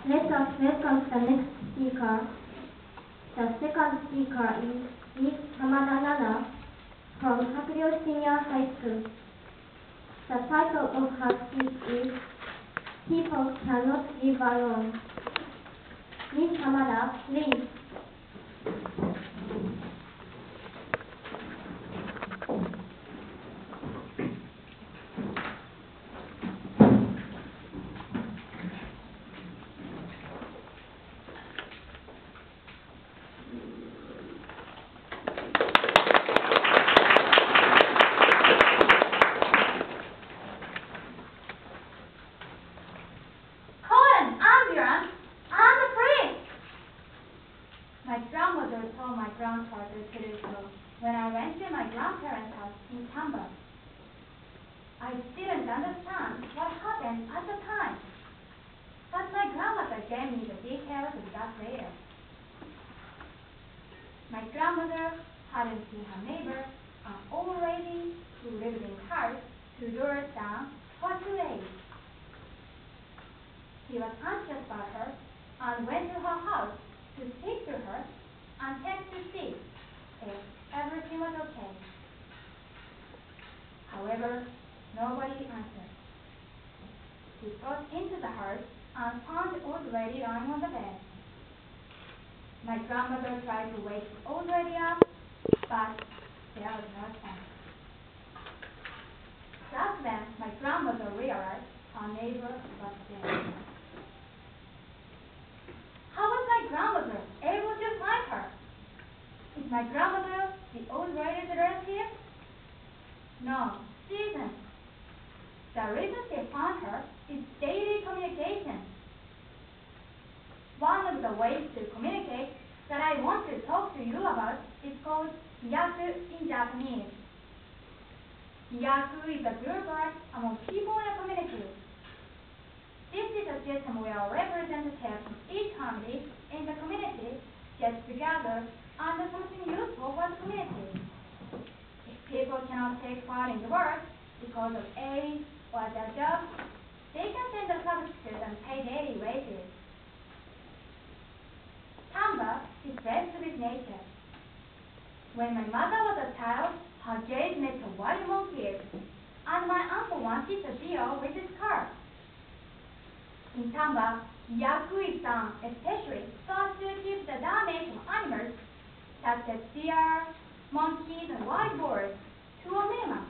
Let us welcome the next speaker. The second speaker is Ms. Hamada Nana from Hakuryo Senior High School. The title of her speech is People Cannot Live Alone. Ms. Hamada, please. My grandmother told my grandfather to do so when I went to my grandparents' house in Tamba. I didn't understand what happened at the time, but my grandmother gave me the details of that later. My grandmother hadn't seen her neighbor, an old lady who lived in cars 2 doors down, for 2 days. He was anxious about her and went to her house to speak to her and check to see if everything was okay. However, nobody answered. He got into the house and found the old lady lying on the bed. My grandmother tried to wake the old lady up, but there was no sense. Just then, my grandmother realized her neighbor was dead. How was my grandmother able to find her? Is my grandmother the old lady's relative? No, she isn't. The reason she found her is daily communication. One of the ways to communicate that I want to talk to you about is called hiyaku in Japanese. Hiyaku is a group word among people in a community. This is a system where representatives from each family in the community get together and do something useful for the community. If people cannot take part in the work because of age or their job, they can send a substitute and pay daily wages. Tamba is blessed with nature. When my mother was a child, her gaze met a wild monkey, and my uncle wanted a deal with his car. In Tamba, hiyaku is done especially so as to keep the damage of animals such as deer, monkeys, and wild boars to a minimum.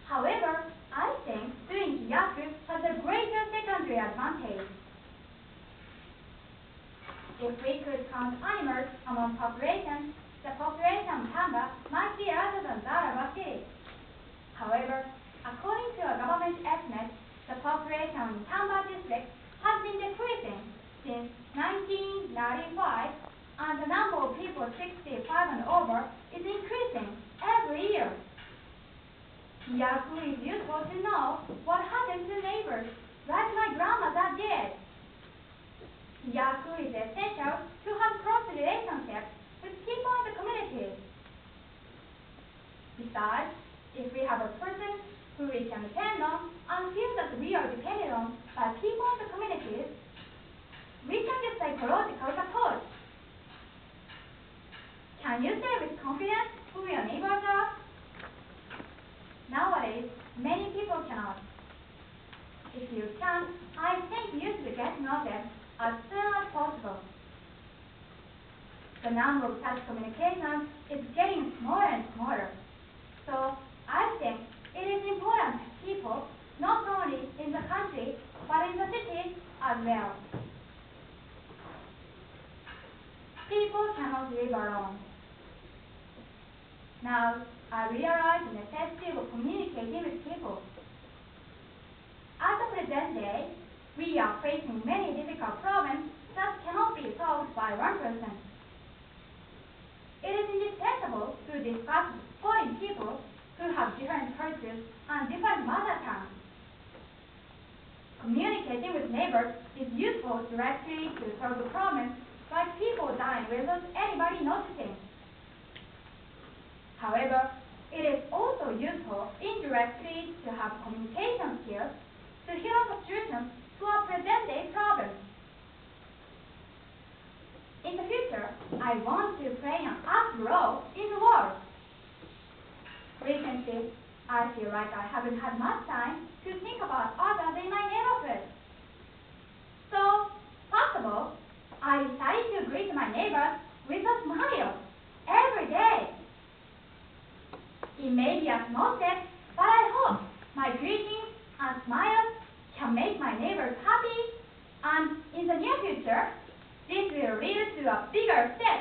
However, I think doing hiyaku has a greater secondary advantage. If we could count animals among population, the population of Tamba might be larger than that of a city. However, according to a government estimate, the population in Tamba district has been decreasing since 1995, and the number of people 65 and over is increasing every year. Hiyaku is useful to know what happens to neighbors, like my grandmother did. Hiyaku is essential to have close relationships with people in the community. Besides, if we have a person who we can depend on and feel that we are depended on by people in the community, we can get psychological support. Can you say with confidence who your neighbors are? Nowadays, many people cannot. If you can, I think you should get to know them as soon as possible. The number of such communications is getting smaller and smaller. So, I think it is important to people not only in the country but in the cities as well. People cannot live alone. Now, I realize the necessity of communicating with people. At the present day, we are facing many difficult problems that cannot be solved by one person. It is indispensable to discuss supporting people who have different cultures and different mother tongues. Communicating with neighbors is useful directly to solve problems like people dying without anybody noticing. However, it is also useful indirectly to have communication skills to heal solutions to our present-day problems. I want to play an active role in the world. Recently, I feel like I haven't had much time to think about others in my neighborhood. So, first of all, I decided to greet my neighbors with a smile every day. It may be a small step, but I hope my greetings and smiles can make my neighbors happy, and in the near future, this will lead to a bigger step